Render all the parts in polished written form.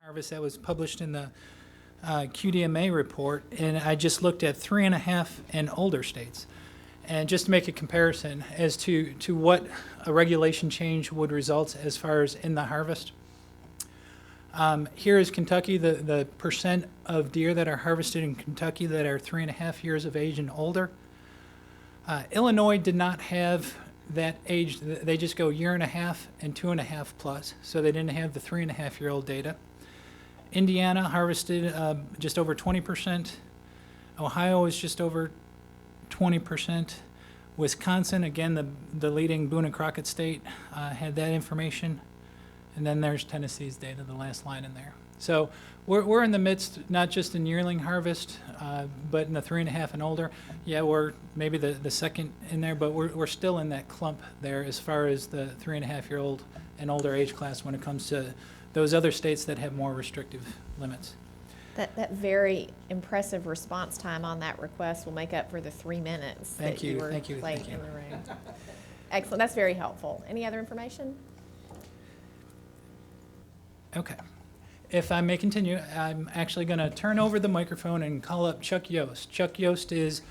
harvest that was published in the QDMA report, and I just looked at 3.5 and older states. And just to make a comparison as to what a regulation change would result as far as in the harvest. Here is Kentucky, the percent of deer that are harvested in Kentucky that are 3.5 years of age and older. Illinois did not have that age. They just go 1.5 and 2.5 plus, so they didn't have the 3.5-year-old data. Indiana harvested just over 20%. Ohio is just over 20%. Wisconsin, again, the leading Boone and Crockett state, had that information. And then there's Tennessee's data, the last line in there. So we're in the midst, not just in yearling harvest, but in the 3.5 and older. Yeah, we're maybe the second in there, but we're still in that clump there as far as the 3.5-year-old and older age class when it comes to those other states that have more restrictive limits. That very impressive response time on that request will make up for the 3 minutes that you were late in the room. Excellent. That's very helpful. Any other information? Okay. If I may continue, I'm actually going to turn over the microphone and call up Chuck Yost. Chuck Yost is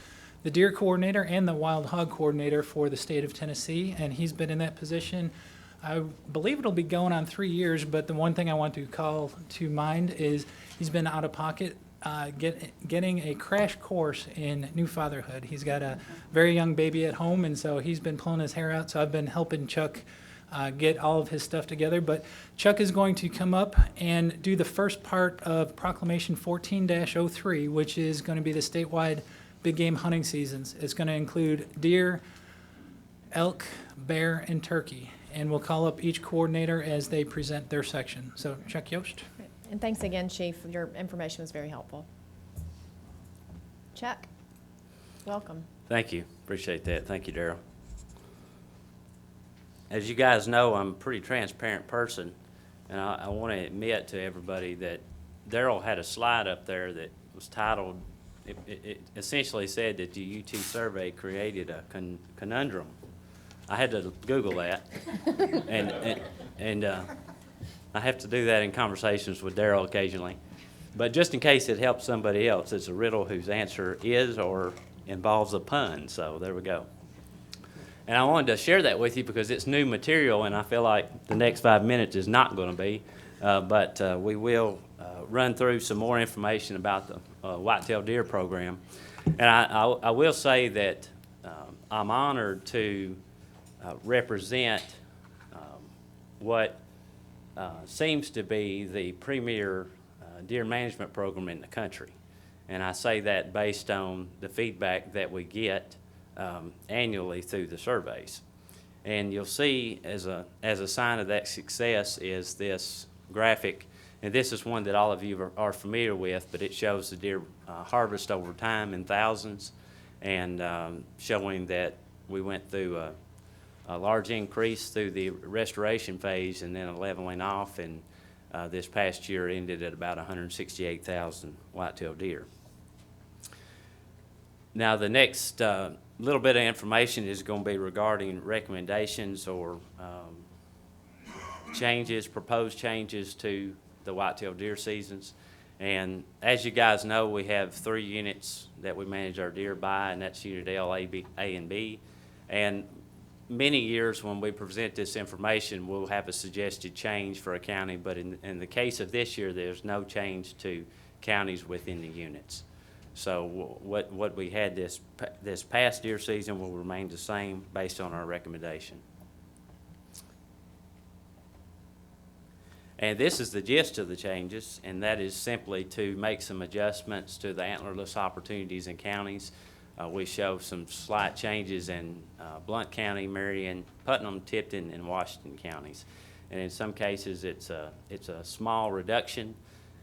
the deer coordinator and the wild hog coordinator for the state of Tennessee, and he's been in that position. I believe it'll be going on 3 years, but the one thing I want to call to mind is he's been out of pocket getting a crash course in new fatherhood. He's got a very young baby at home, and so he's been pulling his hair out, so I've been helping Chuck get all of his stuff together. But Chuck is going to come up and do the first part of Proclamation 14-03, which is going to be the statewide big game hunting seasons. It's going to include deer, elk, bear, and turkey. And we'll call up each coordinator as they present their section. So Chuck Yost. And thanks again, Chief. Your information was very helpful. Chuck, welcome. Thank you. Appreciate that. Thank you, Daryl. As you guys know, I'm a pretty transparent person, and I want to admit to everybody that Daryl had a slide up there that was titled, it essentially said that the UT survey created a conundrum. I had to Google that, and I have to do that in conversations with Daryl occasionally. But just in case it helps somebody else, it's a riddle whose answer is or involves a pun, so there we go. And I wanted to share that with you because it's new material, and I feel like the next 5 minutes is not going to be, but we will run through some more information about the whitetail deer program. And I will say that I'm honored to represent what seems to be the premier deer management program in the country. And I say that based on the feedback that we get annually through the surveys. And you'll see as a sign of that success is this graphic, and this is one that all of you are familiar with, but it shows the deer harvest over time in thousands, and showing that we went through a large increase through the restoration phase and then a leveling off, and this past year ended at about 168,000 whitetail deer. Now the next little bit of information is going to be regarding recommendations or proposed changes to the whitetail deer seasons. And as you guys know, we have 3 units that we manage our deer by, and that's Unit L, A, and B. And many years when we present this information, we'll have a suggested change for a county, but in the case of this year, there's no change to counties within the units. So what we had this past deer season will remain the same based on our recommendation. And this is the gist of the changes, and that is simply to make some adjustments to the antlerless opportunities in counties. We show some slight changes in Blount County, Marion, Putnam, Tipton, and Washington counties. And in some cases, it's a small reduction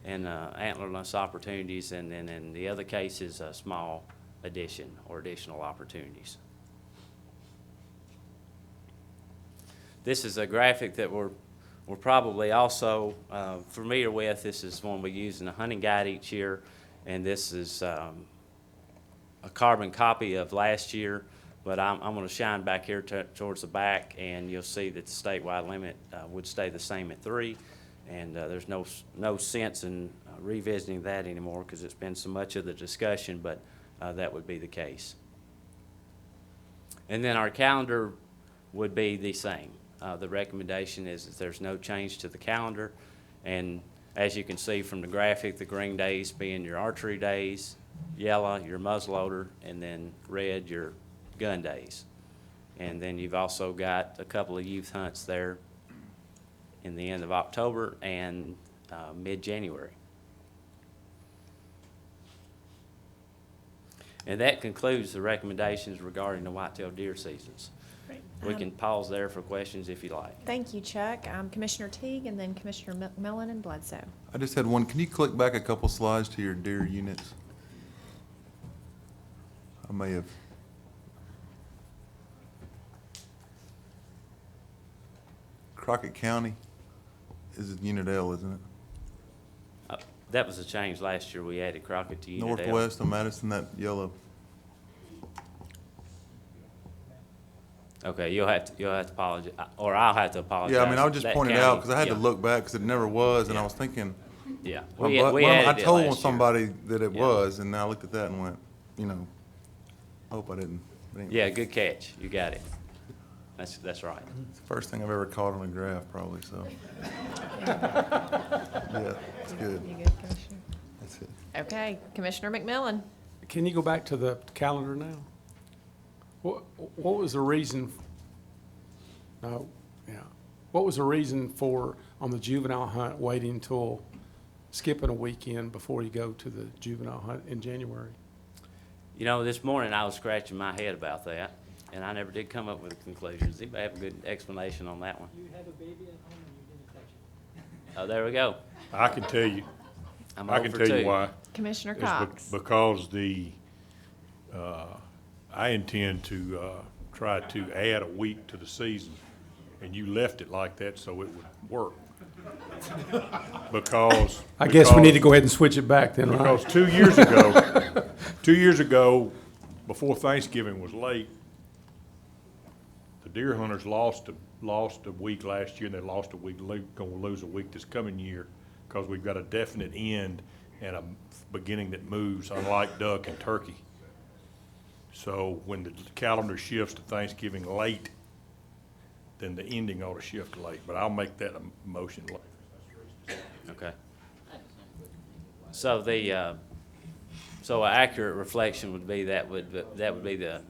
in antlerless opportunities, and then in the other cases, a small addition or additional opportunities. This is a graphic that we're probably also familiar with. This is one we use in a hunting guide each year, and this is a carbon copy of last year, but I'm going to shine back here towards the back, and you'll see that the statewide limit would stay the same at 3, And there's no sense in revisiting that anymore because it's been so much of the discussion, but that would be the case. And then our calendar would be the same. The recommendation is that there's no change to the calendar. And as you can see from the graphic, the green days being your archery days, yellow, your muzzleloader, and then red, your gun days. And then you've also got a couple of youth hunts there in the end of October and mid-January. And that concludes the recommendations regarding the whitetail deer seasons. Great. We can pause there for questions if you like. Thank you, Chuck. Commissioner Teague and then Commissioner McMillan and Bledsoe. I just had one. Can you click back a couple slides to your deer units? I may have. Crockett County is Unit L, isn't it? That was a change last year. We added Crockett to Unit L. Northwest of Madison, that yellow. Okay, you'll have to apologize, or I'll have to apologize. Yeah, I mean, I was just That pointing it county- out because I had to yeah, look back because it never was, and Yeah. I was thinking. Yeah, I we added it told last year. somebody that it Yeah. was, and I looked at that and went, you know, I hope I didn't. But anyway, Yeah, good catch. You got it. That's right. it's the first thing I've ever caught on a graph, probably. So. Yeah, it's good. You good, Commissioner? That's it. Okay, Commissioner McMillan. Can you go back to the calendar now? What was the reason? No, yeah. What was the reason for, on the juvenile hunt, waiting until skipping a weekend before you go to the juvenile hunt in January? You know, this morning I was scratching my head about that, and I never did come up with a conclusion. Does anybody have a good explanation on that one? You have a baby at home and you didn't touch it. Oh, there we go. I can tell you, I'm I can over tell you two. why. Commissioner It's Cox. because I intend to try to add a week to the season, and you left it like that so it would work. Because. I guess we need to go ahead and switch it back then, right? Because 2 years ago, before Thanksgiving was late, the deer hunters lost a week last year, and they lost a week, gonna lose a week this coming year, because we've got a definite end and a beginning that moves, unlike duck and turkey. So when the calendar shifts to Thanksgiving late, then the ending ought to shift late, but I'll make that a motion later. Okay. So so an accurate reflection would be that would be the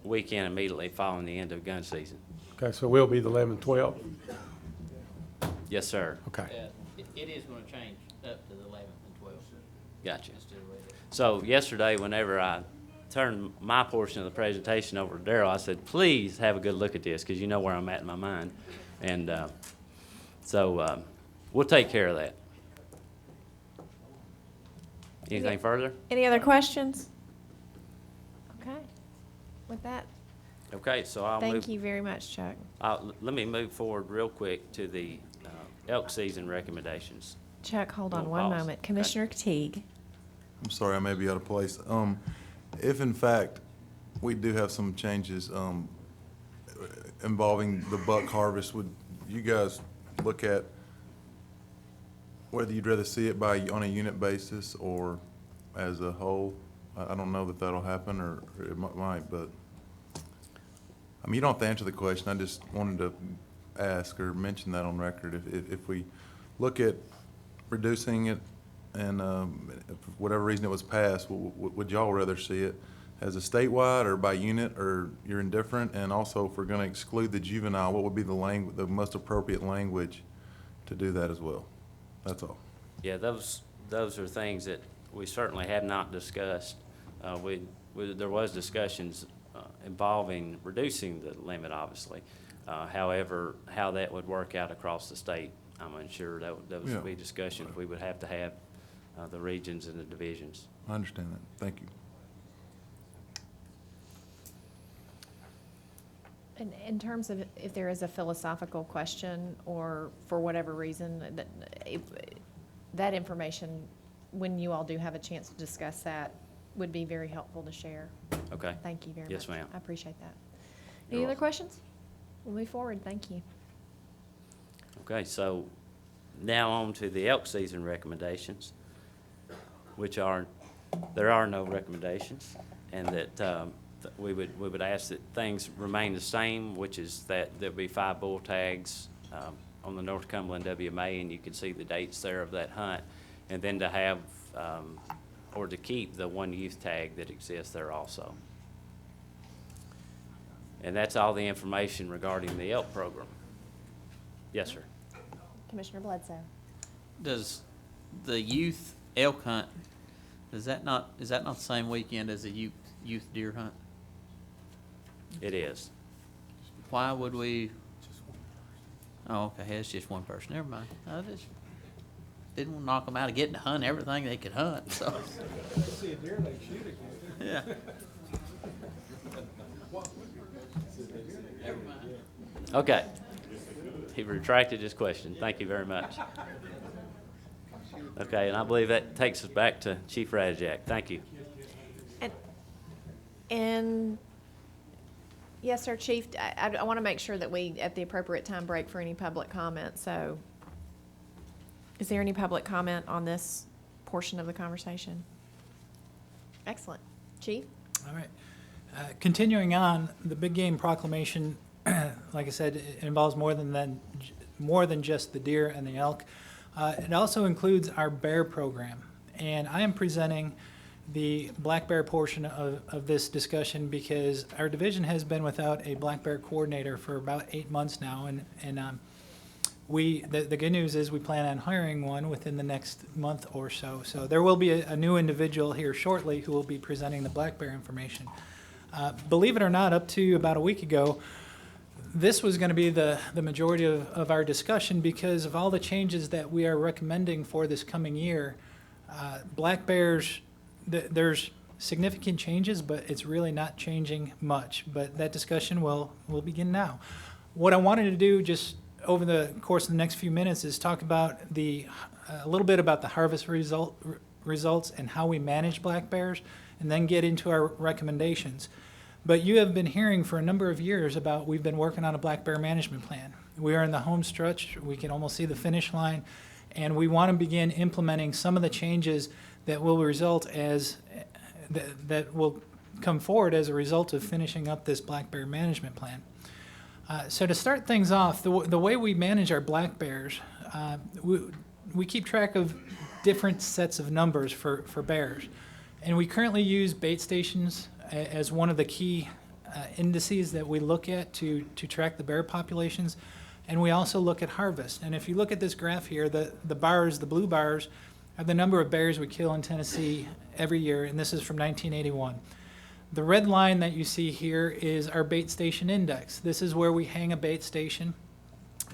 weekend immediately following the end of gun season. Okay, so we'll be the 11th, 12th? Yes, sir. Okay. It is gonna change up to the 11th and 12th. Gotcha. Instead of later. So yesterday, whenever I turned my portion of the presentation over to Darryl, I said, please have a good look at this, because you know where I'm at in my mind. And so we'll take care of that. Anything further? Any other questions? Okay. With that, Okay, so I'll move. thank you very much, Chuck. Let me move forward real quick to the elk season recommendations. Chuck, hold on We'll one pause. moment. Okay. Commissioner Teague. I'm sorry, I may be out of place. If in fact we do have some changes involving the buck harvest, would you guys look at whether you'd rather see it on a unit basis or as a whole? I don't know that that'll happen, or it might, but I mean, you don't have to answer the question. I just wanted to ask or mention that on record. If we look at reducing it, and for whatever reason it was passed, would y'all rather see it as a statewide or by unit, or you're indifferent? And also, if we're going to exclude the juvenile, what would be the most appropriate language to do that as well? That's all. Yeah, those are things that we certainly have not discussed. There was discussions involving reducing the limit, obviously. However, how that would work out across the state, I'm unsure. Those would be discussions we would have to have, the regions and the divisions. I understand that. Thank you. In terms of if there is a philosophical question or for whatever reason, that information, when you all do have a chance to discuss that, would be very helpful to share. Okay? Thank you very much. Yes, ma'am. I appreciate that. You're Any other welcome. questions? We'll move forward. Thank you. Okay, so Now on to the elk season recommendations, which are, there are no recommendations, and that we would ask that things remain the same, which is that there'll be 5 bull tags on the North Cumberland WMA, and you can see the dates there of that hunt, and then to have, or to keep the 1 youth tag that exists there also. And that's all the information regarding the elk program. Yes, sir. Commissioner Bledsoe. Does the youth elk hunt, is that not the same weekend as a youth deer hunt? It is. Why would we? Oh, okay, it's just one person, never mind. I just didn't want to knock them out of getting to hunt everything they could hunt, so. See a deer, they shoot it. Yeah. Okay. He retracted his question. Thank you very much. Okay, and I believe that takes us back to Chief Radjack. Thank you. And yes, sir, Chief, I want to make sure that we, at the appropriate time, break for any public comment. So is there any public comment on this portion of the conversation? Excellent. Chief? All right. Continuing on, the big game proclamation, like I said, it involves more than just the deer and the elk. It also includes our bear program. And I am presenting the black bear portion of this discussion because our division has been without a black bear coordinator for about 8 months now. And the good news is we plan on hiring one within the next month or so. So there will be a new individual here shortly who will be presenting the black bear information. Believe it or not, up to about a week ago, this was going to be the majority of our discussion because of all the changes that we are recommending for this coming year. Black bears, there's significant changes, but it's really not changing much. But that discussion will begin now. What I wanted to do just over the course of the next few minutes is talk about a little bit about the harvest results and how we manage black bears, and then get into our recommendations. But you have been hearing for a number of years about we've been working on a black bear management plan. We are in the home stretch. We can almost see the finish line, and we want to begin implementing some of the changes that will result that will come forward as a result of finishing up this black bear management plan. So to start things off, the way we manage our black bears, we keep track of different sets of numbers for bears. And we currently use bait stations as one of the key indices that we look at to track the bear populations. And we also look at harvest. And if you look at this graph here, the blue bars, are the number of bears we kill in Tennessee every year, and this is from 1981. The red line that you see here is our bait station index. This is where we hang a bait station.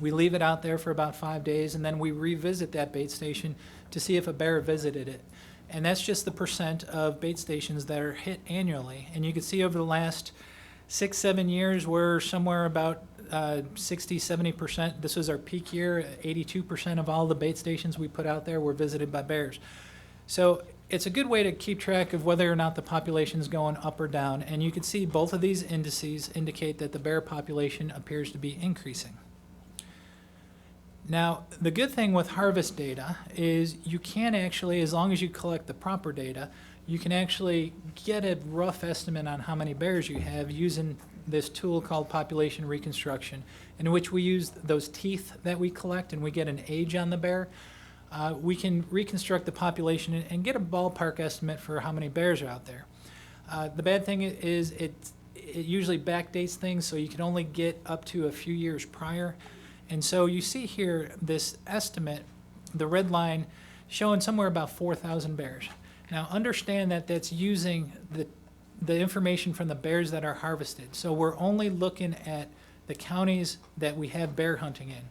We leave it out there for about 5 days, and then we revisit that bait station to see if a bear visited it. And that's just the percent of bait stations that are hit annually. And you can see over the last 6-7 years, we're somewhere about 60-70%. This was our peak year. 82% of all the bait stations we put out there were visited by bears. So it's a good way to keep track of whether or not the population is going up or down. And you can see both of these indices indicate that the bear population appears to be increasing. Now, the good thing with harvest data is you can actually, as long as you collect the proper data, you can actually get a rough estimate on how many bears you have using this tool called population reconstruction, in which we use those teeth that we collect and we get an age on the bear. We can reconstruct the population and get a ballpark estimate for how many bears are out there. The bad thing is it usually backdates things, so you can only get up to a few years prior. And so you see here this estimate, the red line, showing somewhere about 4,000 bears. Now understand that that's using the information from the bears that are harvested. So we're only looking at the counties that we have bear hunting in.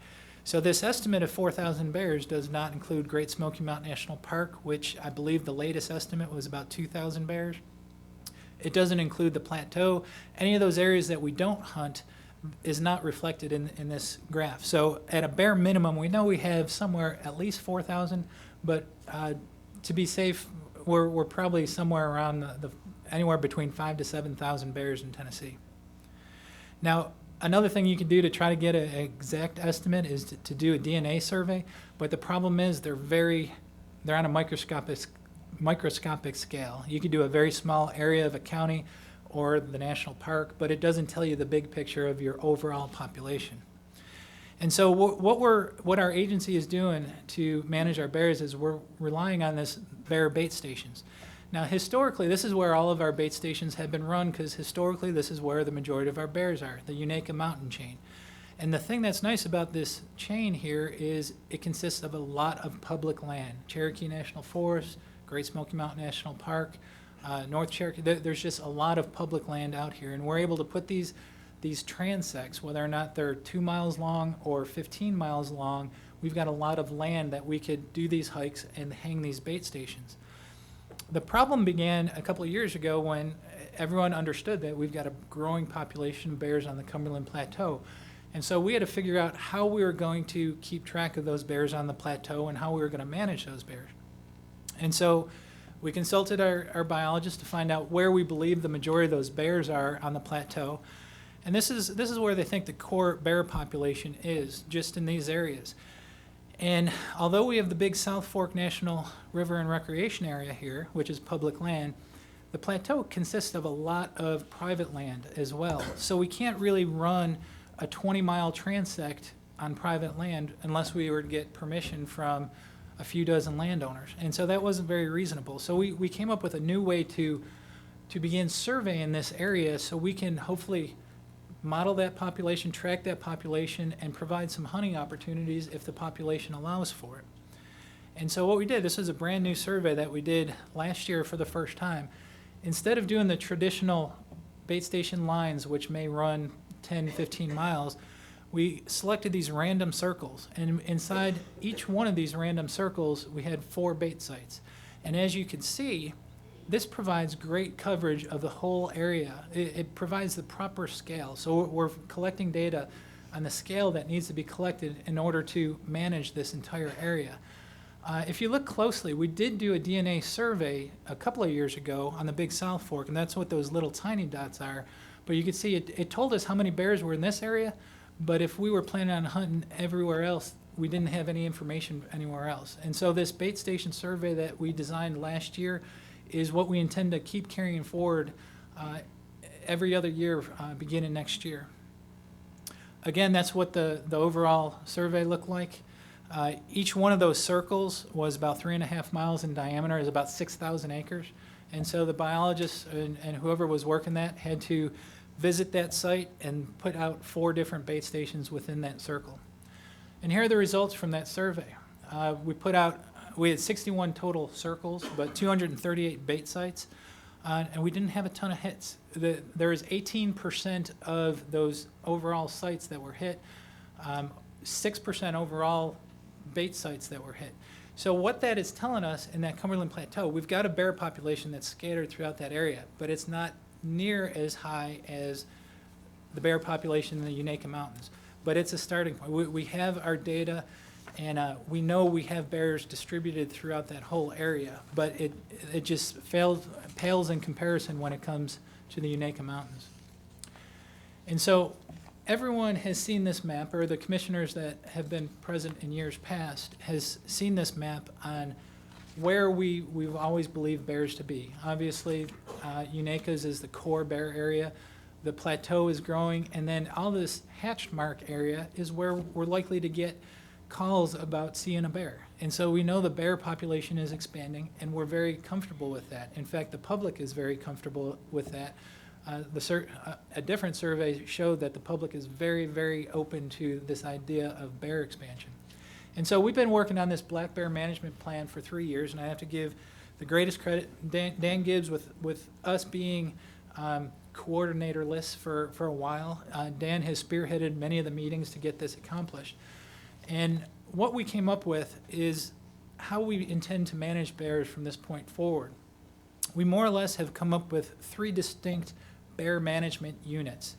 So this estimate of 4,000 bears does not include Great Smoky Mountain National Park, which I believe the latest estimate was about 2,000 bears. It doesn't include the plateau. Any of those areas that we don't hunt is not reflected in this graph. So at a bare minimum, we know we have somewhere at least 4,000, but to be safe, we're probably somewhere around anywhere between 5,000 to 7,000 bears in Tennessee. Now, Another thing you can do to try to get an exact estimate is to do a DNA survey, but the problem is they're on a microscopic scale. You could do a very small area of a county or the national park, but it doesn't tell you the big picture of your overall population. And so what our agency is doing to manage our bears is we're relying on this bear bait stations. Now, historically, this is where all of our bait stations have been run, because historically this is where the majority of our bears are, the Unaka Mountain chain. And the thing that's nice about this chain here is it consists of a lot of public land. Cherokee National Forest, Great Smoky Mountain National Park, North Cherokee, there's just a lot of public land out here, and we're able to put these transects, whether or not they're 2 miles long or 15 miles long, we've got a lot of land that we could do these hikes and hang these bait stations. The problem began a couple of years ago when everyone understood that we've got a growing population of bears on the Cumberland Plateau. And so we had to figure out how we were going to keep track of those bears on the plateau and how we were going to manage those bears. And so we consulted our biologists to find out where we believe the majority of those bears are on the plateau. And this is where they think the core bear population is, just in these areas. And although we have the big South Fork National River and Recreation Area here, which is public land, the plateau consists of a lot of private land as well. So we can't really run a 20-mile transect on private land unless we were to get permission from a few dozen landowners. And so that wasn't very reasonable. So we came up with a new way to begin surveying this area so we can hopefully model that population, track that population, and provide some hunting opportunities if the population allows for it. And so what we did, this is a brand new survey that we did last year for the first time. Instead of doing the traditional bait station lines, which may run 10, 15 miles, we selected these random circles. And inside each one of these random circles, we had 4 bait sites. And as you can see, this provides great coverage of the whole area. It provides the proper scale. So we're collecting data on the scale that needs to be collected in order to manage this entire area. If you look closely, we did do a DNA survey a couple of years ago on the Big South Fork, and that's what those little tiny dots are. But you can see it told us how many bears were in this area, but if we were planning on hunting everywhere else, we didn't have any information anywhere else. And so this bait station survey that we designed last year is what we intend to keep carrying forward every other year beginning next year. Again, that's what the overall survey looked like. Each one of those circles was about 3.5 miles in diameter, is about 6,000 acres. And so the biologists and whoever was working that had to visit that site and put out 4 different bait stations within that circle. And here are the results from that survey. We had 61 total circles, but 238 bait sites, and we didn't have a ton of hits. There is 18% of those overall sites that were hit, 6% overall bait sites that were hit. So what that is telling us in that Cumberland Plateau, we've got a bear population that's scattered throughout that area, but it's not near as high as the bear population in the Unaka Mountains. But it's a starting point. We have our data, and we know we have bears distributed throughout that whole area, but it just pales in comparison when it comes to the Unaka Mountains. And so everyone has seen this map, or the commissioners that have been present in years past has seen this map on where we've always believed bears to be. Obviously, Unaka's is the core bear area. The plateau is growing, and then all this hatched mark area is where we're likely to get calls about seeing a bear. And so we know the bear population is expanding, and we're very comfortable with that. In fact, the public is very comfortable with that. A different survey showed that the public is very, very open to this idea of bear expansion. And so we've been working on this black bear management plan for 3 years, and I have to give the greatest credit, Dan Gibbs, with us being coordinatorless for a while. Dan has spearheaded many of the meetings to get this accomplished. And what we came up with is how we intend to manage bears from this point forward. We more or less have come up with 3 distinct bear management units.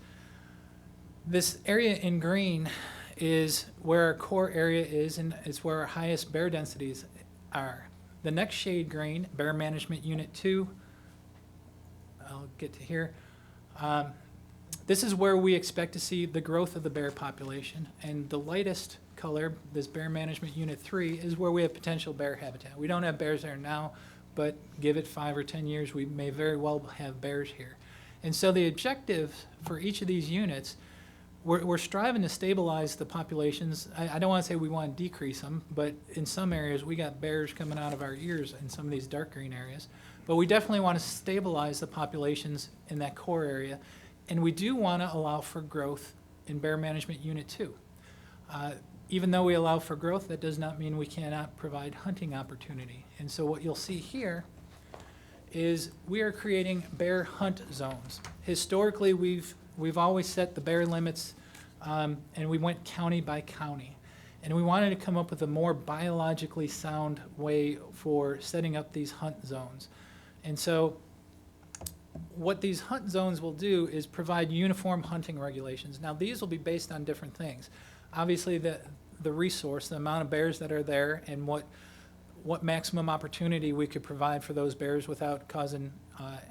This area in green is where our core area is, and it's where our highest bear densities are. The next shade green, Bear Management Unit 2, I'll get to here. This is where we expect to see the growth of the bear population. And the lightest color, this Bear Management Unit 3, is where we have potential bear habitat. We don't have bears there now, but give it 5 or 10 years, we may very well have bears here. And so the objective for each of these units, we're striving to stabilize the populations. I don't want to say we want to decrease them, but in some areas, we got bears coming out of our ears in some of these dark green areas. But we definitely want to stabilize the populations in that core area. And we do want to allow for growth in Bear Management Unit 2. Even though we allow for growth, that does not mean we cannot provide hunting opportunity. And so what you'll see here is we are creating bear hunt zones. Historically, we've always set the bear limits, and we went county by county. And we wanted to come up with a more biologically sound way for setting up these hunt zones. And so what these hunt zones will do is provide uniform hunting regulations. Now, these will be based on different things. Obviously, the resource, the amount of bears that are there, and what maximum opportunity we could provide for those bears without causing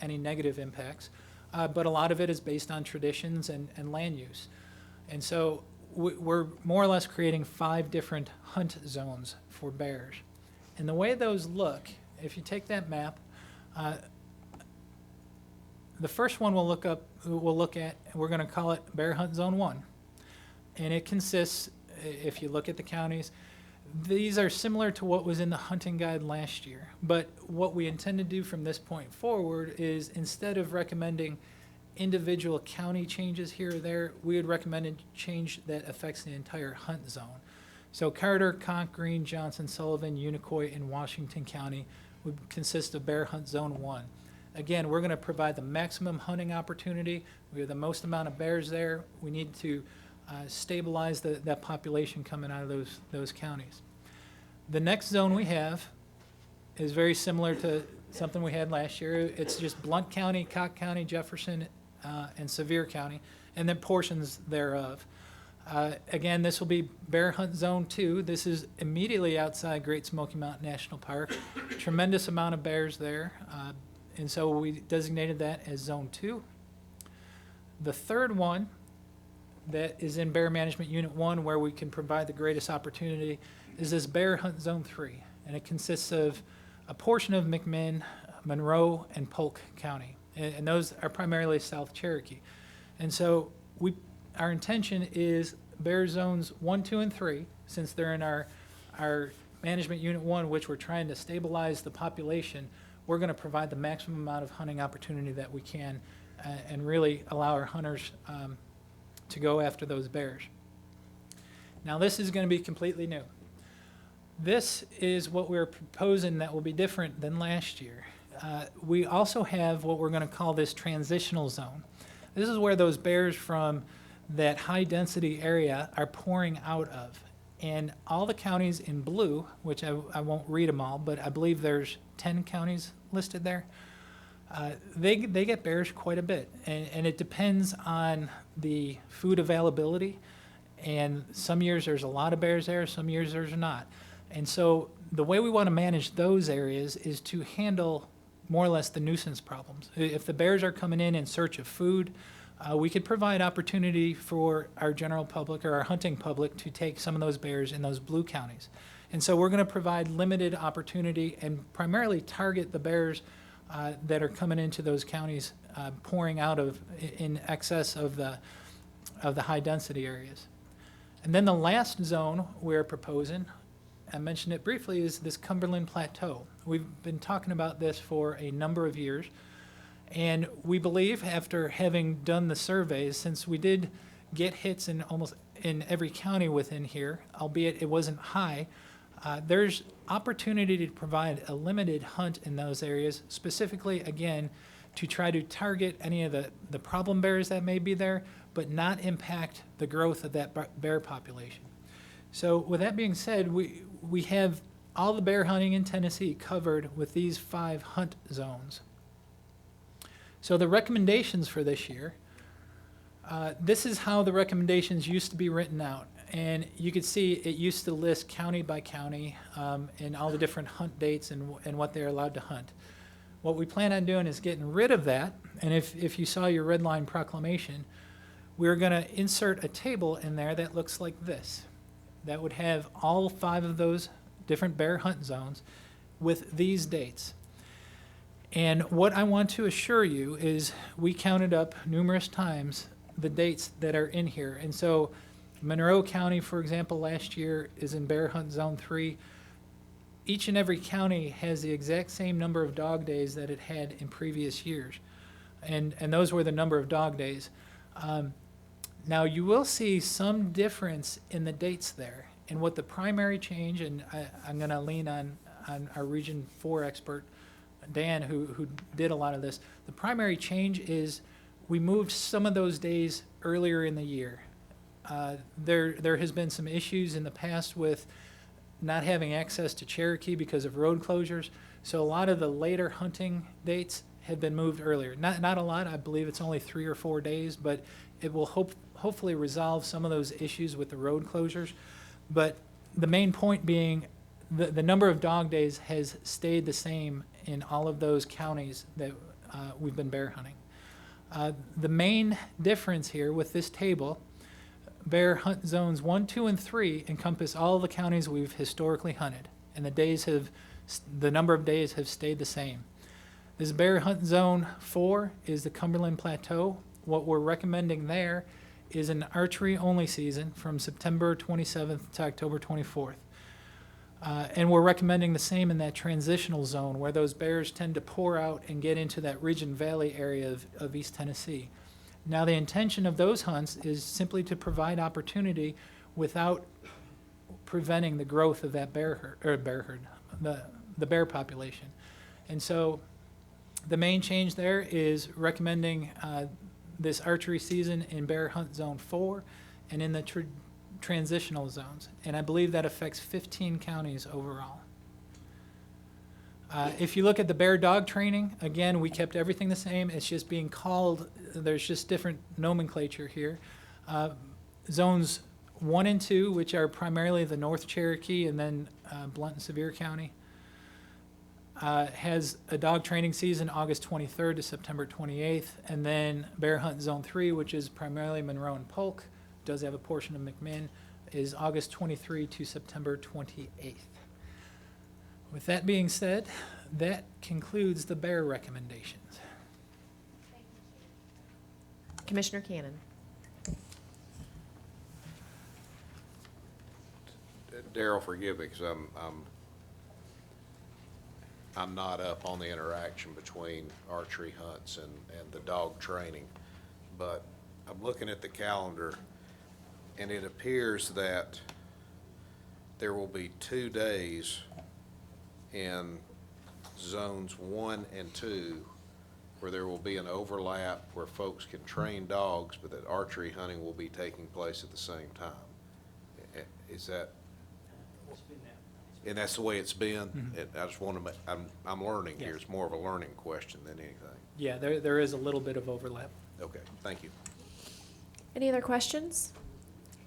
any negative impacts. But a lot of it is based on traditions and land use. And so we're more or less creating 5 different hunt zones for bears. And the way those look, if you take that map, the first one we'll look at, we're going to call it Bear Hunt Zone 1. And it consists, if you look at the counties, these are similar to what was in the hunting guide last year. But what we intend to do from this point forward is, instead of recommending individual county changes here or there, we would recommend a change that affects the entire hunt zone. So Carter, Conk, Green, Johnson, Sullivan, Unicoi, and Washington County would consist of Bear Hunt Zone 1. Again, we're going to provide the maximum hunting opportunity. We have the most amount of bears there. We need to stabilize that population coming out of those counties. The next zone we have is very similar to something we had last year. It's just Blount County, Cocke County, Jefferson, and Sevier County, and then portions thereof. Again, this will be Bear Hunt Zone 2. This is immediately outside Great Smoky Mountain National Park. Tremendous amount of bears there, and so we designated that as Zone 2. The third one that is in Bear Management Unit 1, where we can provide the greatest opportunity, is this Bear Hunt Zone 3, and it consists of a portion of McMinn, Monroe, and Polk County, and those are primarily South Cherokee. And so our intention is Bear Zones 1, 2, and 3, since they're in our Management Unit 1, which we're trying to stabilize the population, we're going to provide the maximum amount of hunting opportunity that we can, and really allow our hunters to go after those bears. Now, this is going to be completely new. This is what we're proposing that will be different than last year. We also have what we're going to call this transitional zone. This is where those bears from that high density area are pouring out of. And all the counties in blue, which I won't read them all, but I believe there's 10 counties listed there, they get bears quite a bit. And it depends on the food availability. And some years there's a lot of bears there, some years there's not. And so the way we want to manage those areas is to handle more or less the nuisance problems. If the bears are coming in search of food, we could provide opportunity for our general public or our hunting public to take some of those bears in those blue counties. And so we're going to provide limited opportunity and primarily target the bears that are coming into those counties, pouring out of in excess of the high density areas. And then the last zone we're proposing, I mentioned it briefly, is this Cumberland Plateau. We've been talking about this for a number of years, and we believe, after having done the surveys, since we did get hits in almost in every county within here, albeit it wasn't high, there's opportunity to provide a limited hunt in those areas, specifically, again, to try to target any of the problem bears that may be there, but not impact the growth of that bear population. So with that being said, we have all the bear hunting in Tennessee covered with these 5 hunt zones. So the recommendations for this year, this is how the recommendations used to be written out. And you could see it used to list county by county and all the different hunt dates and what they're allowed to hunt. What we plan on doing is getting rid of that. And if you saw your red line proclamation, we're going to insert a table in there that looks like this. That would have all 5 of those different bear hunt zones with these dates. And what I want to assure you is we counted up numerous times the dates that are in here. And so Monroe County, for example, last year is in bear hunt zone 3. Each and every county has the exact same number of dog days that it had in previous years. And those were the number of dog days. Now, you will see some difference in the dates there. And what the primary change, and I'm going to lean on our Region 4 expert, Dan, who did a lot of this. The primary change is we moved some of those days earlier in the year. There has been some issues in the past with not having access to Cherokee because of road closures. So a lot of the later hunting dates have been moved earlier. Not a lot, I believe it's only 3 or 4 days, but it will hopefully resolve some of those issues with the road closures. But the main point being the number of dog days has stayed the same in all of those counties that we've been bear hunting. The main difference here with this table, bear hunt zones 1, 2, and 3 encompass all the counties we've historically hunted, and the number of days have stayed the same. This bear hunt zone 4 is the Cumberland Plateau. What we're recommending there is an archery only season from September 27th to October 24th. And we're recommending the same in that transitional zone where those bears tend to pour out and get into that Ridge and Valley area of East Tennessee. Now, the intention of those hunts is simply to provide opportunity without preventing the growth of that the bear population. And so the main change there is recommending this archery season in bear hunt zone 4 and in the transitional zones. And I believe that affects 15 counties overall. If you look at the bear dog training, again, we kept everything the same. It's just being called, there's just different nomenclature here. Zones 1 and 2, which are primarily the North Cherokee and then Blount and Sevier County, has a dog training season August 23rd to September 28th. And then bear hunt zone 3, which is primarily Monroe and Polk, does have a portion of McMinn, is August 23 to September 28th. With that being said, that concludes the bear recommendations. Commissioner Cannon. Darryl, forgive me, because I'm not up on the interaction between archery hunts and the dog training. But I'm looking at the calendar, and it appears that there will be 2 days in zones 1 and 2 where there will be an overlap where folks can train dogs, but that archery hunting will be taking place at the same time. Is that? And that's the way it's been? Mm-hmm. I just want to, I'm learning here. Yes. It's more of a learning question than anything. Yeah, there is a little bit of overlap. Okay, thank you. Any other questions?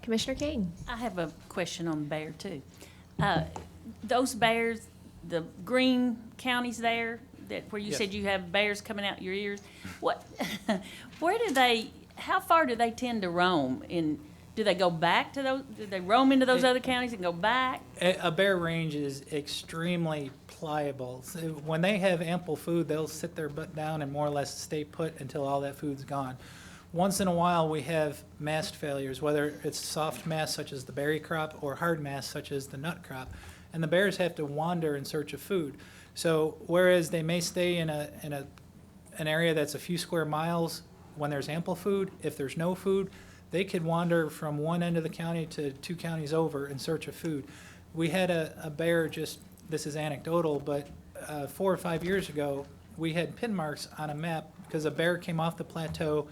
Commissioner King. I have a question on bear too. Those bears, the green counties there, where you Yes. said you have bears coming out your ears, where do they, how far do they tend to roam? Do they go back to those, do they roam into those other counties and go back? A bear range is extremely pliable. So when they have ample food, they'll sit their butt down and more or less stay put until all that food's gone. Once in a while, we have mast failures, whether it's soft mast such as the berry crop or hard mast such as the nut crop, and the bears have to wander in search of food. So whereas they may stay in an area that's a few square miles when there's ample food, if there's no food, they could wander from one end of the county to 2 counties over in search of food. We had a bear, just, this is anecdotal, but 4 or 5 years ago, we had pin marks on a map because a bear came off the plateau,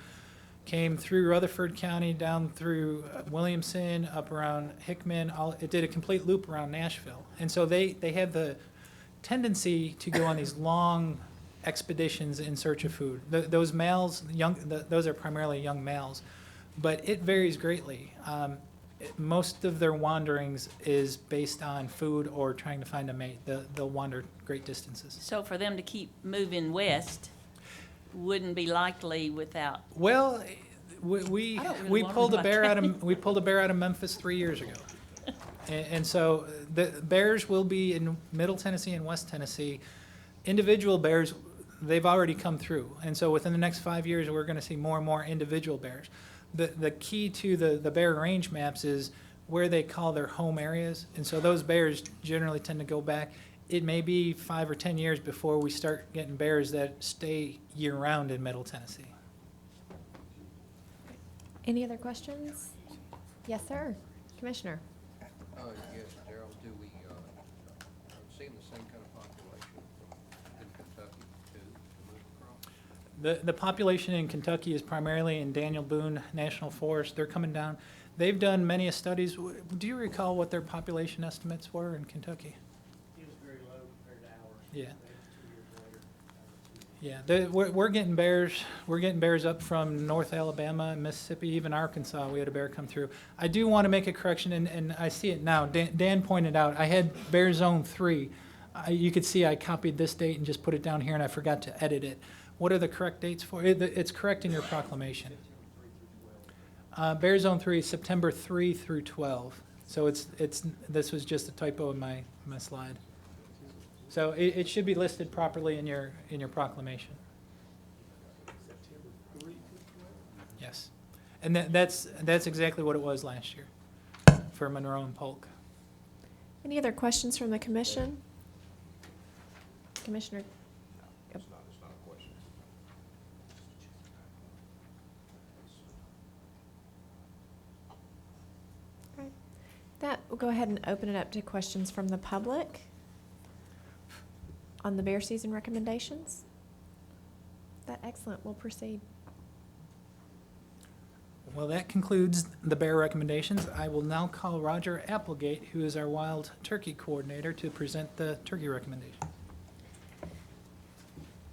came through Rutherford County, down through Williamson, up around Hickman. It did a complete loop around Nashville. And so they have the tendency to go on these long expeditions in search of food. Those males, those are primarily young males, but it varies greatly. Most of their wanderings is based on food or trying to find a mate. They'll wander great distances. So for them to keep moving west wouldn't be likely without, Well, We I don't really we wanna pulled a lose my bear out cane. of we pulled a bear out of Memphis 3 years ago, and so the bears will be in Middle Tennessee and West Tennessee. Individual bears, they've already come through, and so within the next 5 years, we're going to see more and more individual bears. The key to the bear range maps is where they call their home areas, and so those bears generally tend to go back. It may be 5 or 10 years before we start getting bears that stay year-round in Middle Tennessee. Any other questions? Yes, sir. Commissioner? Yes, Darrell, do we, seeing the same kind of population in Kentucky to move across? The population in Kentucky is primarily in Daniel Boone National Forest. They're coming down. They've done many studies. Do you recall what their population estimates were in Kentucky? It was very low compared to ours. Yeah. They was 2 years later. Yeah, we're getting bears. We're getting bears up from North Alabama, Mississippi, even Arkansas. We had a bear come through. I do want to make a correction, and I see it now. Dan pointed out I had Bear Zone 3. You could see I copied this date and just put it down here, and I forgot to edit it. What are the correct dates for it? It's correct in your proclamation. Bear Zone 3 is September 3 through 12. So this was just a typo in my slide. So it should be listed properly in your proclamation. Yes, and that's exactly what it was last year for Monroe and Polk. Any other questions from the commission? Commissioner? It's not a question. Right. That, we'll go ahead and open it up to questions from the public on the bear season recommendations. That, excellent, we'll proceed. Well, that concludes the bear recommendations. I will now call Roger Applegate, who is our wild turkey coordinator, to present the turkey recommendation.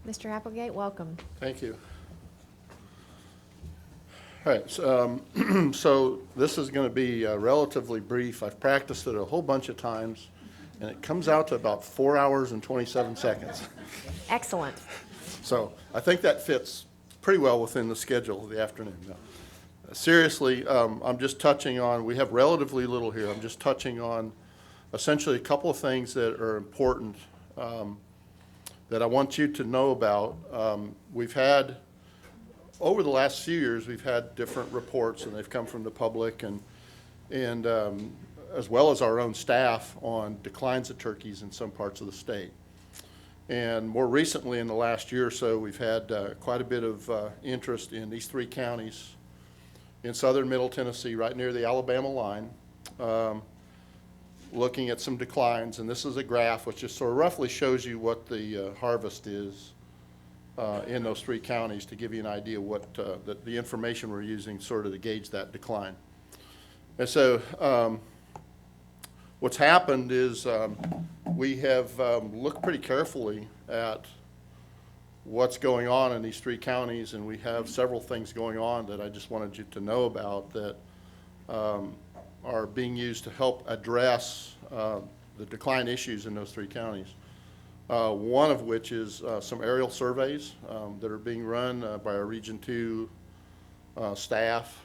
Mr. Applegate, welcome. Thank you. All right, so this is going to be relatively brief. I've practiced it a whole bunch of times, and it comes out to about 4 hours and 27 seconds. Excellent. So I think that fits pretty well within the schedule of the afternoon. No. Seriously, I'm just touching on, we have relatively little here. I'm just touching on essentially a couple of things that are important that I want you to know about. We've had, over the last few years, we've had different reports, and they've come from the public and as well as our own staff on declines of turkeys in some parts of the state. And more recently, in the last year or so, we've had quite a bit of interest in these 3 counties in southern Middle Tennessee, right near the Alabama line, looking at some declines. And this is a graph which just sort of roughly shows you what the harvest is in those 3 counties, to give you an idea what the information we're using sort of to gauge that decline. And so what's happened is we have looked pretty carefully at what's going on in these 3 counties, and we have several things going on that I just wanted you to know about that are being used to help address the decline issues in those 3 counties. One of which is some aerial surveys that are being run by our Region 2 staff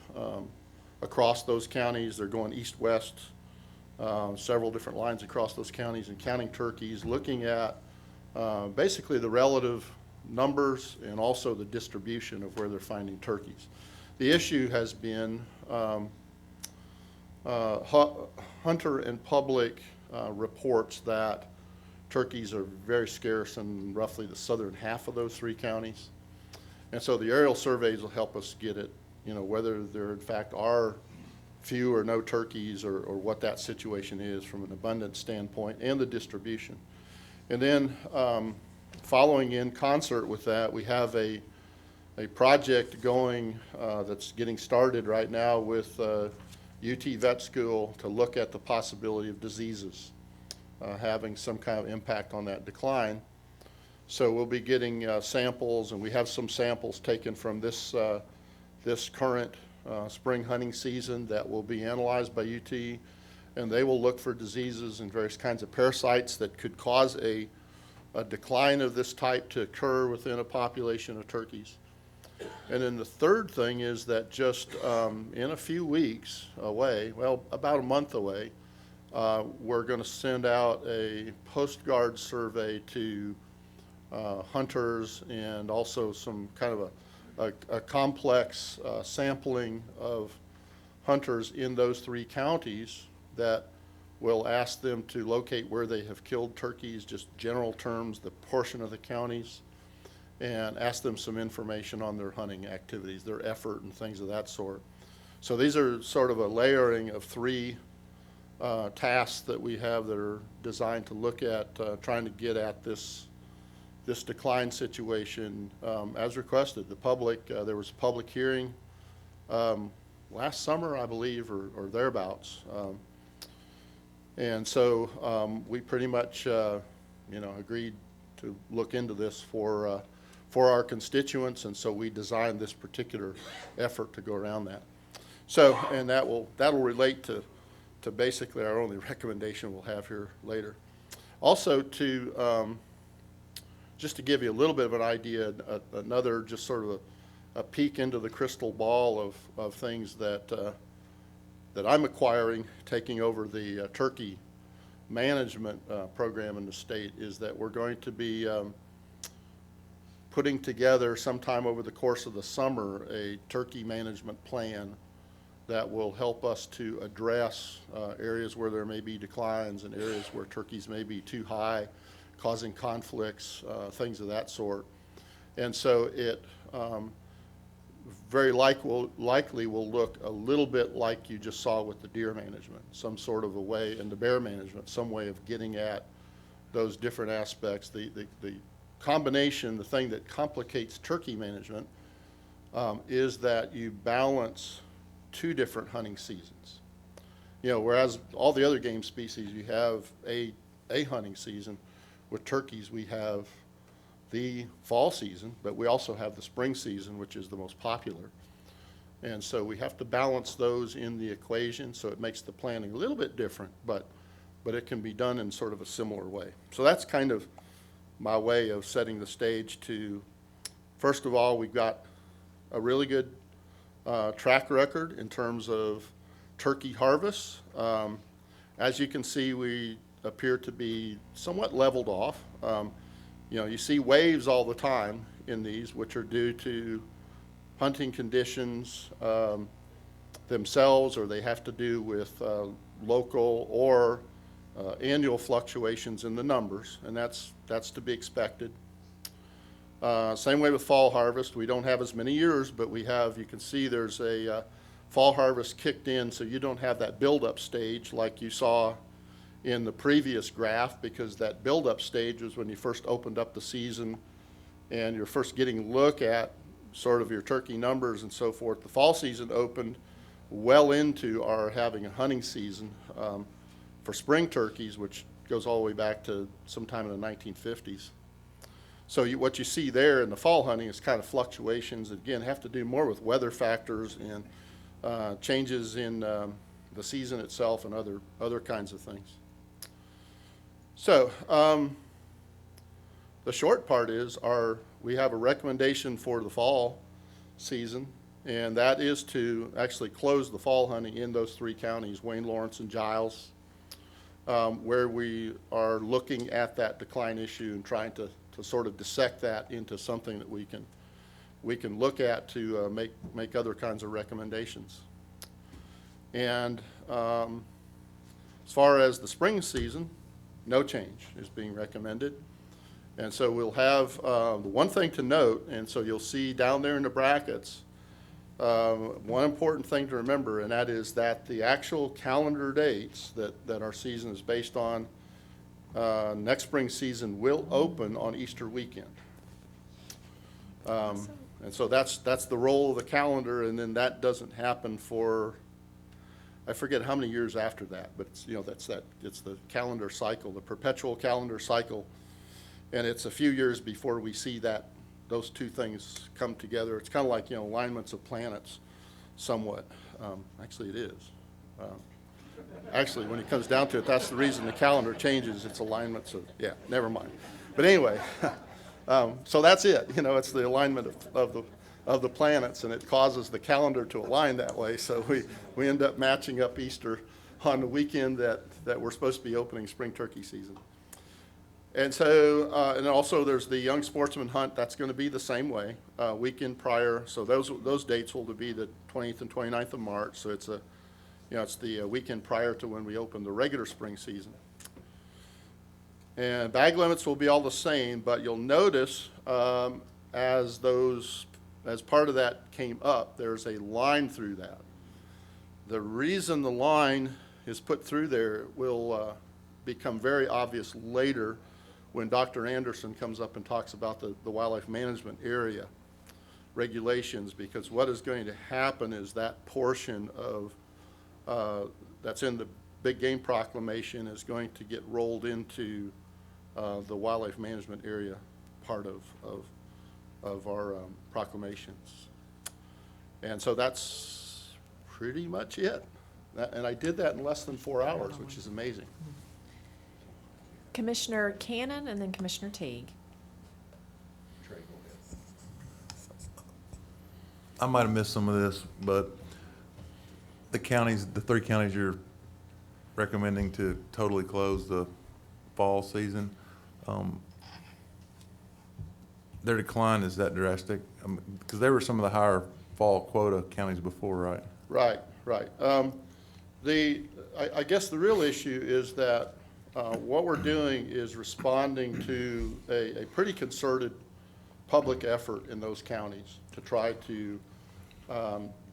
across those counties. They're going east-west, several different lines across those counties, and counting turkeys, looking at basically the relative numbers and also the distribution of where they're finding turkeys. The issue has been hunter and public reports that turkeys are very scarce in roughly the southern half of those 3 counties. And so the aerial surveys will help us get it, whether there in fact are few or no turkeys, or what that situation is from an abundance standpoint, and the distribution. And then following in concert with that, we have a project going that's getting started right now with UT Vet School to look at the possibility of diseases having some kind of impact on that decline. So we'll be getting samples, and we have some samples taken from this current spring hunting season that will be analyzed by UT, and they will look for diseases and various kinds of parasites that could cause a decline of this type to occur within a population of turkeys. And then the third thing is that just in a few weeks away, well, about a month away, we're going to send out a postcard survey to hunters and also some kind of a complex sampling of hunters in those 3 counties that will ask them to locate where they have killed turkeys, just general terms, the portion of the counties, and ask them some information on their hunting activities, their effort and things of that sort. So these are sort of a layering of 3 tasks that we have that are designed to look at trying to get at this decline situation as requested. The public, there was a public hearing last summer, I believe, or thereabouts. And so we pretty much, agreed to look into this for our constituents, and so we designed this particular effort to go around that. So, and that'll relate to basically our only recommendation we'll have here later. Also, to just to give you a little bit of an idea, another just sort of a peek into the crystal ball of things that I'm acquiring, taking over the turkey management program in the state, is that we're going to be putting together sometime over the course of the summer a turkey management plan that will help us to address areas where there may be declines and areas where turkeys may be too high, causing conflicts, things of that sort. And so it very likely will look a little bit like you just saw with the deer management, some sort of a way, and the bear management, some way of getting at those different aspects. The combination, the thing that complicates turkey management is that you balance 2 different hunting seasons. Whereas all the other game species, you have a hunting season. With turkeys, we have the fall season, but we also have the spring season, which is the most popular. And so we have to balance those in the equation, so it makes the planning a little bit different, but it can be done in sort of a similar way. So that's kind of my way of setting the stage to, first of all, we've got a really good track record in terms of turkey harvests. As you can see, we appear to be somewhat leveled off. You see waves all the time in these, which are due to hunting conditions themselves, or they have to do with local or annual fluctuations in the numbers, and that's to be expected. Same way with fall harvest. We don't have as many years, but we have, you can see there's a fall harvest kicked in, so you don't have that buildup stage like you saw in the previous graph, because that buildup stage was when you first opened up the season and you're first getting a look at sort of your turkey numbers and so forth. The fall season opened well into our having a hunting season for spring turkeys, which goes all the way back to sometime in the 1950s. So what you see there in the fall hunting is kind of fluctuations, again, have to do more with weather factors and changes in the season itself and other kinds of things. So the short part is we have a recommendation for the fall season, and that is to actually close the fall hunting in those 3 counties, Wayne, Lawrence, and Giles, where we are looking at that decline issue and trying to sort of dissect that into something that we can look at to make other kinds of recommendations. And as far as the spring season, no change is being recommended. And so we'll have the one thing to note, and so you'll see down there in the brackets, one important thing to remember, and that is that the actual calendar dates that our season is based on, next spring season will open on Easter weekend. And so that's the role of the calendar, and then that doesn't happen for, I forget how many years after that, but it's it's the calendar cycle, the perpetual calendar cycle, and it's a few years before we see those 2 things come together. It's kind of like alignments of planets, somewhat. Actually, it is. Actually, when it comes down to it, that's the reason the calendar changes. It's alignments of, never mind. But anyway, so that's it. It's the alignment of of the planets, and it causes the calendar to align that way. So we end up matching up Easter on the weekend that we're supposed to be opening spring turkey season. And so, and also there's the young sportsman hunt. That's going to be the same way, weekend prior. So those dates will be the 20th and 29th of March. So it's it's the weekend prior to when we open the regular spring season. And bag limits will be all the same, but you'll notice as part of that came up, there's a line through that. The reason the line is put through there will become very obvious later when Dr. Anderson comes up and talks about the wildlife management area regulations, because what is going to happen is that portion of that's in the big game proclamation is going to get rolled into the wildlife management area part of our proclamations. And so that's pretty much it. And I did that in less than 4 hours, which is amazing. Commissioner Cannon and then Commissioner Teague. I might have missed some of this, but the 3 counties you're recommending to totally close the fall season, their decline is that drastic? Because they were some of the higher fall quota counties before, right? Right. I guess the real issue is that what we're doing is responding to a pretty concerted public effort in those counties to try to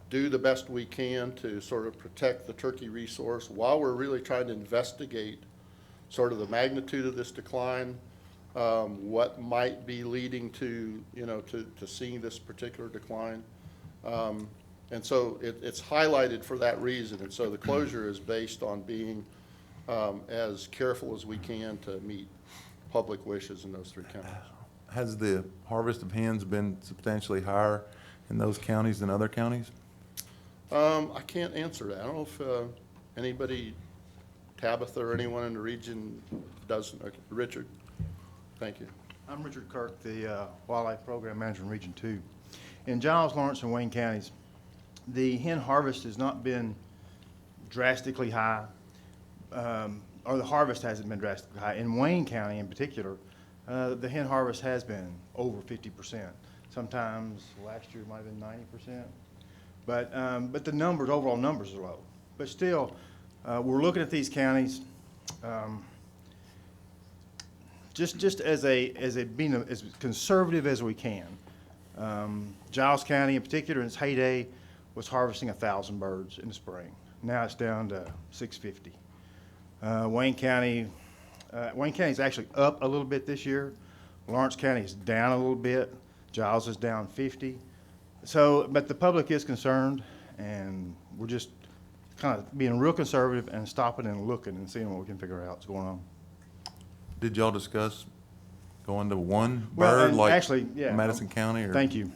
do the best we can to sort of protect the turkey resource while we're really trying to investigate sort of the magnitude of this decline, what might be leading to seeing this particular decline. And so it's highlighted for that reason. And so the closure is based on being as careful as we can to meet public wishes in those 3 counties. Has the harvest of hens been substantially higher in those counties than other counties? I can't answer that. I don't know if anybody, Tabitha or anyone in the region does. Okay. Richard, thank you. I'm Richard Kirk, the Wildlife Program Manager in Region 2. In Giles, Lawrence, and Wayne counties, the hen harvest has not been drastically high, or the harvest hasn't been drastically high. In Wayne County in particular, the hen harvest has been over 50%. Sometimes last year it might have been 90%. But the numbers, overall numbers are low. But still, we're looking at these counties just as being as conservative as we can. Giles County in particular in its heyday was harvesting 1,000 birds in the spring. Now it's down to 650. Wayne County is actually up a little bit this year. Lawrence County is down a little bit. Giles is down 50. So, but the public is concerned, and we're just kind of being real conservative and stopping and looking and seeing what we can figure out what's going on. Did y'all discuss going to one Well, bird and like actually, yeah, Madison County? Or? Thank you.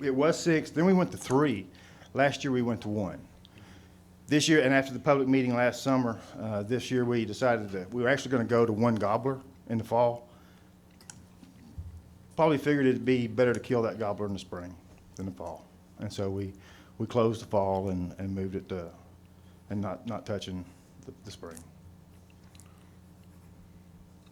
It was 6, then we went to 3. Last year we went to 1. This year, and after the public meeting last summer, this year we decided that we were actually going to go to 1 gobbler in the fall. Probably figured it'd be better to kill that gobbler in the spring than the fall. And so we closed the fall and moved it to, and not touching the spring.